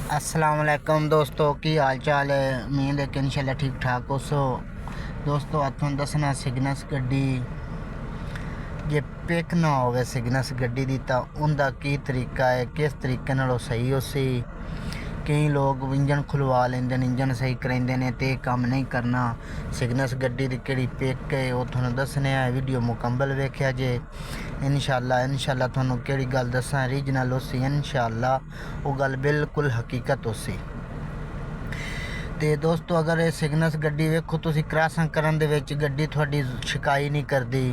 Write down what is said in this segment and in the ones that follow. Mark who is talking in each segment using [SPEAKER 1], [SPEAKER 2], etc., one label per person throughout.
[SPEAKER 1] अस्सलाम वालेकुम दोस्तों की हाल चाल है। उम्मीद है कि इंशाल्लाह ठीक ठाक हो। सो दोस्तों अतों दसना सिग्नस गड्डी जे पिक ना होवे सिग्नस गड्डी दी तां उनदा की तरीका है, किस तरीके नाल सही हो सी। कई लोग इंजन खुलवा लेंदे ने, इंजन सही कराइंदे ने ते काम नहीं करना। सिग्नस गड्डी दी केड़ी पिक है वो तुहानूं दसने आ। वीडियो मुकम्मल वेख्या जे इंशाल्लाह तुहानूं केड़ी गल दसां रीजनल होसी। इंशाल्लाह वो गल बिल्कुल हकीकत होसी। ते दोस्तों अगर ये सिग्नस गड्डी वेखो तुसीं क्रॉसिंग करन दे विच गड्डी तुहाडी शिकाई नहीं करदी।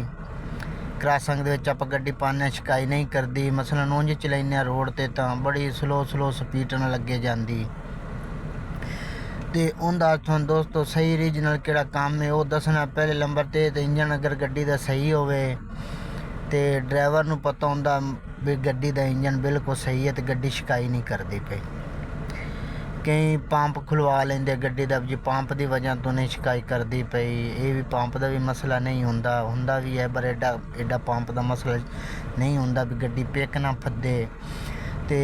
[SPEAKER 1] क्रॉसिंग दे विच आपां गड्डी पाने शिकाई नहीं करदी। मसलन उंज चलाइने रोड ते तां बड़ी स्लो स्पीड नाल लगे जांदी। ते उंदा तुहानूं दोस्तों सही रीजनल केड़ा काम है वो दसना। पहले नंबर ते इंजन अगर गड्डी दा सही होवे ते ड्राइवर नूं पता हुंदा भी गड्डी दा इंजन बिल्कुल सही है ते गड्डी शिकाई नहीं करदी पई। कई पंप खुलवा लेंदे गड्डी दा जी पंप की वजह तो नहीं शिकाई करती पई। ये भी पंप का भी मसला नहीं हुंदा भी है, पर एडा पंप का मसला नहीं हुंदा भी गड्डी पिक ना फद्दे। ते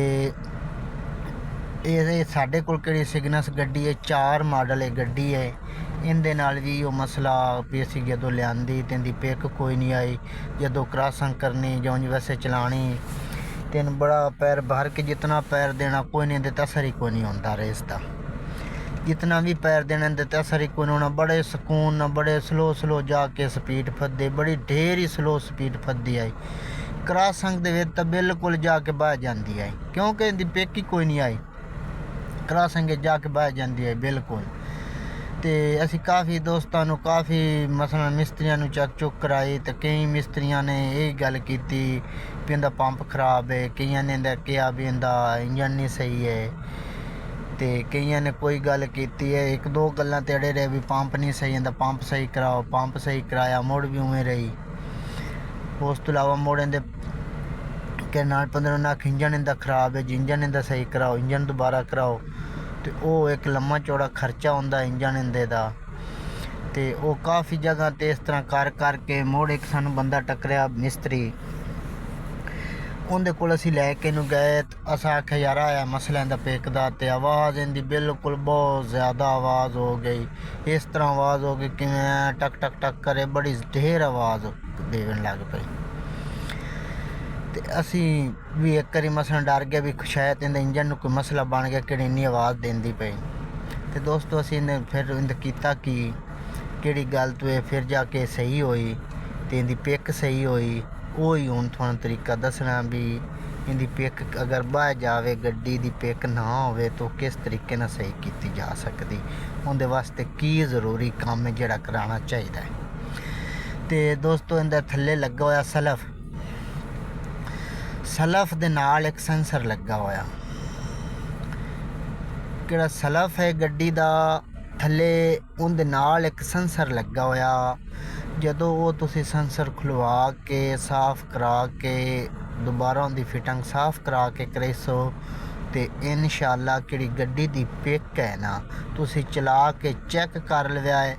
[SPEAKER 1] ये साडे कोल किहड़ी सिग्नस गड्डी है, 4 मॉडल है गड्डी है। इंदे नाल भी वो मसला भी असीं जदों लिआंदी ते इंदी पिक कोई नहीं आई। जदों क्रॉसिंग करनी जां वैसे चलानी तेन बड़ा पैर भर के जितना पैर देना कोई नहीं देता, असर ही कोई नहीं होता रेस का। जितना भी पैर देना देता असर ही कोई नहीं होना। बड़े सुकून ना बड़े स्लो जाके स्पीड फद्दे, बड़ी ढेर ही स्लो स्पीड फद्दी आई। क्रॉसिंग दे विच तां बिल्कुल जाके बह जाती है, क्योंकि इहदी पिक ही कोई नहीं आई। क्रॉसिंग जाके बह जाती है बिल्कुल। तो असी काफ़ी दोस्तों नूं काफ़ी मसलन मिस्त्रियां नूं चुक कराई तो कई मिस्त्रियां ने यही गल की भी इंदा पंप खराब है, कईयां ने कहा भी इंदा इंजन नहीं सही है, तो कईयां ने कोई गल की है। 1-2 गल्लां ते अड़े रहे भी पंप नहीं सही, इंदा पंप सही कराओ। पंप सही कराया मुड़ भी उवें रही। उस तो इलावा मुड़ इंदे के नाल 15 लाख इंजन इंदा खराब है जी, इंजन इंदा सही कराओ, इंजन दोबारा कराओ। तो वो एक लम्मा चौड़ा खर्चा होंदा इंजन इंदे दा। तो वो काफ़ी जगह तो इस तरह कर के मुड़ एक सानू बंदा टकरिया मिस्त्री, उनके कोल असीं लैके नूं गए। असां आख्या यार आया मसला इंदा पिक दा, ते आवाज़ इंदी बिल्कुल बहुत ज़्यादा आवाज़ हो गई। इस तरह आवाज़ हो गई कि टक टक टक करे, बड़ी ढेर आवाज़ देवन लग पई। ते असी भी एक बारी मसलन डर गया भी शायद इंदे इंजन नूं कोई मसला बन गया कि इन्नी आवाज़ देंदी पई। तो दोस्तों असी फिर इंद कीता कि केड़ी गल तो है, फिर जाके सही होई तो इंदी पिक सही होई। वो ही हुण तुहानूं तरीका दसना भी इंदी पिक अगर बह जावे गड्डी दी पिक ना होवे तो किस तरीके नाल सही की जा सकदी। उहदे वास्ते की जरूरी काम है जिहड़ा कराना चाहिदा है। तो दोस्तों इंदे थल्ले लगा होया सलफ दे नाल एक सेंसर लगा होया। किहड़ा सलफ है गड्डी दा थल्ले उहदे नाल एक सेंसर लगा होया। जदों वो तुसीं सेंसर खुलवा के साफ़ करा के दोबारा उहदी फिटिंग साफ़ करा के करेसो तो इंशाअल्लाह किहड़ी गड्डी दी पिक है ना तुसीं चला के चैक कर लिया है।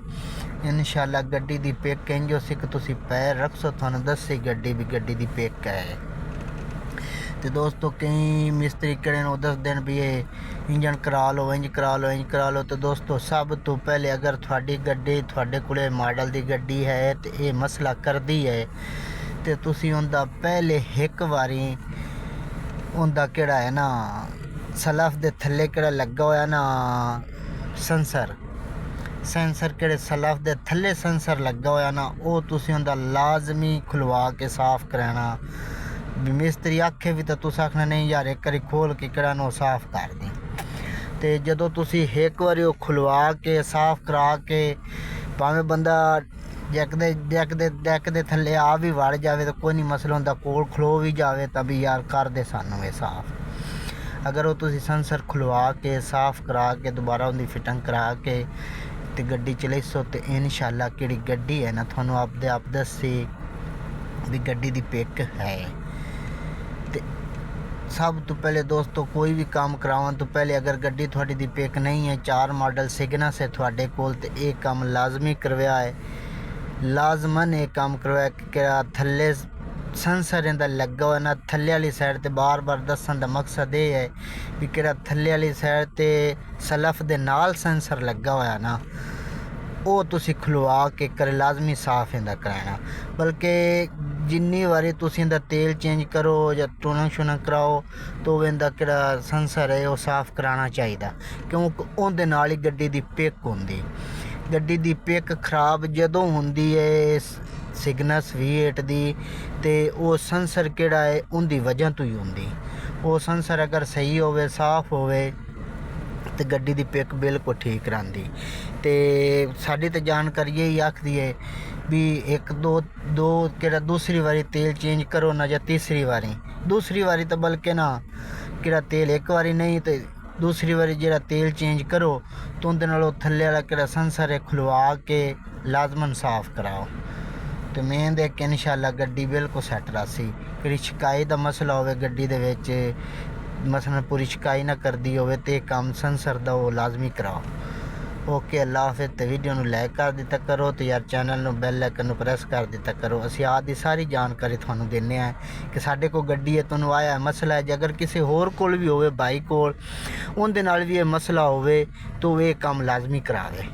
[SPEAKER 1] इंशाअल्लाह गड्डी दी पिक इंज होसी कि तुसीं पैर रखसो तुहानूं दस्सी गड्डी भी गड्डी दी पिक है। तो दोस्तों कई मिस्त्री किहड़े ने दस दिन भी ये इंजन करा लो, इंज करा लो, इंज करा लो। तो दोस्तों सब तो पहले अगर थोड़ी गड्डी थोड़े कोले मॉडल की गड्डी है तो ये मसला करदी है तो तुसीं उनदा पहले एक बारी उनदा किहड़ा है ना सलफ दे थल्ले किहड़ा लगा होया ना सेंसर किहड़े सलफ दे थल्ले सेंसर लगा होया ना वो तुसीं उनदा लाजमी खुलवा के साफ़ कराना। मिस्त्री आखे भी तो तुस आखना नहीं यार एक बारी खोल के किहड़ा नो साफ़ कर दी। तो जदों तुसीं एक बारी वो खुलवा के साफ़ करा के भावें बंदा डैक दे थल्ले आ भी वड़ जाए तो कोई नहीं मसला होंदा, कोल खलो भी जाए तभी यार कर दे सानू ये साफ़। अगर वो तुसीं सेंसर खुलवा के साफ़ करा के दोबारा उनकी फिटिंग करा के तो गड्डी चलेसो तो इंशाअल्लाह किहड़ी गड्डी है ना तुहानूं आपदे आप दस्सी भी गड्डी दी पिक है। तो सब तो पहले दोस्तों कोई भी काम करावन तो पहले अगर गड्डी थोड़ी दी पिक नहीं है, 4 मॉडल सिग्नस है थोड़े कोल तो ये काम लाजमी करवाया है। लाजमन ये काम करवाया कि थल्ले ਸੈਂਸਰ ਇਹਦਾ ਲੱਗਾ ਹੋਇਆ ਨਾ ਥੱਲੇ ਵਾਲੀ ਸਾਈਡ ਤੇ ਬਾਰ-ਬਾਰ ਦੱਸਣ ਦਾ ਮਕਸਦ ਇਹ ਹੈ ਵੀ ਕਿਹੜਾ ਥੱਲੇ ਵਾਲੀ ਸਾਈਡ ਤੇ ਸਲਫ ਦੇ ਨਾਲ ਸੈਂਸਰ ਲੱਗਾ ਹੋਇਆ ਨਾ ਉਹ ਤੁਸੀਂ ਖੁਲਵਾ ਕੇ ਕਰ ਲਾਜ਼ਮੀ ਸਾਫ਼ ਇਹਦਾ ਕਰਾਣਾ। ਬਲਕਿ ਜਿੰਨੀ ਵਾਰੀ ਤੁਸੀਂ ਇਹਦਾ ਤੇਲ ਚੇਂਜ ਕਰੋ ਜਾਂ ਟੂਨਿੰਗ ਸ਼ੂਨਿੰਗ ਕਰਾਓ ਤਾਂ ਇਹਦਾ ਕਿਹੜਾ ਸੈਂਸਰ ਹੈ ਉਹ ਸਾਫ਼ ਕਰਾਉਣਾ ਚਾਹੀਦਾ, ਕਿਉਂਕਿ ਉਹਦੇ ਨਾਲ ਹੀ ਗੱਡੀ ਦੀ ਪਿਕ ਹੁੰਦੀ। ਗੱਡੀ ਦੀ ਪਿਕ ਖਰਾਬ ਜਦੋਂ ਹੁੰਦੀ ਹੈ ਸਿਗਨਸ V8 ਦੀ ਤੇ ਉਹ ਸੈਂਸਰ ਕਿਹੜਾ ਹੈ ਉਹਦੀ ਵਜ੍ਹਾ ਤੋਂ ਹੀ ਹੁੰਦੀ। ਉਹ ਸੈਂਸਰ ਅਗਰ ਸਹੀ ਹੋਵੇ ਸਾਫ਼ ਹੋਵੇ ਤੇ ਗੱਡੀ ਦੀ ਪਿਕ ਬਿਲਕੁਲ ਠੀਕ ਰਹਿੰਦੀ। ਤੇ ਸਾਡੀ ਤਾਂ ਜਾਣਕਾਰੀ ਇਹ ਆਖਦੀ ਹੈ ਵੀ ਇੱਕ ਦੋ ਕਿਹੜਾ ਦੂਸਰੀ ਵਾਰੀ ਤੇਲ ਚੇਂਜ ਕਰੋ ਨਾ ਜਾਂ ਤੀਸਰੀ ਵਾਰੀ ਤਾਂ ਬਲਕਿ ਨਾ ਕਿਹੜਾ ਤੇਲ ਇੱਕ ਵਾਰੀ ਨਹੀਂ ਤੇ ਦੂਸਰੀ ਵਾਰੀ ਜਿਹੜਾ ਤੇਲ ਚੇਂਜ ਕਰੋ ਤਾਂ ਉਹਦੇ ਨਾਲ ਉਹ ਥੱਲੇ ਵਾਲਾ ਕਿਹੜਾ ਸੈਂਸਰ ਹੈ ਖੁਲਵਾ ਕੇ ਲਾਜ਼ਮਨ ਸਾਫ਼ ਕਰਾਓ। ਤੇ ਮੈਂ ਦੇਖ ਕੇ ਇਨਸ਼ਾਅੱਲਾ ਗੱਡੀ ਬਿਲਕੁਲ ਸੈੱਟ ਰਹੀ। ਕੋਈ ਸ਼ਿਕਾਇਤ ਦਾ ਮਸਲਾ ਹੋਵੇ ਗੱਡੀ ਦੇ ਵਿੱਚ ਮਸलन पूरी शिकायत ना करती हो तो काम सैंसर का वो लाजमी कराओ। ओके अल्लाह हाफिज़। तो वीडियो में लाइक कर दिता करो तो यार चैनल में बैल आइकन प्रेस कर दिता करो। असी आज की सारी जानकारी थानू देने हैं कि साढ़े को गड्डी है तुहानू आया मसला है, जे अगर किसी होर कोल भी होवे भाई कोल उनदे नाल भी ये मसला होवे तो ये काम लाजमी करावे।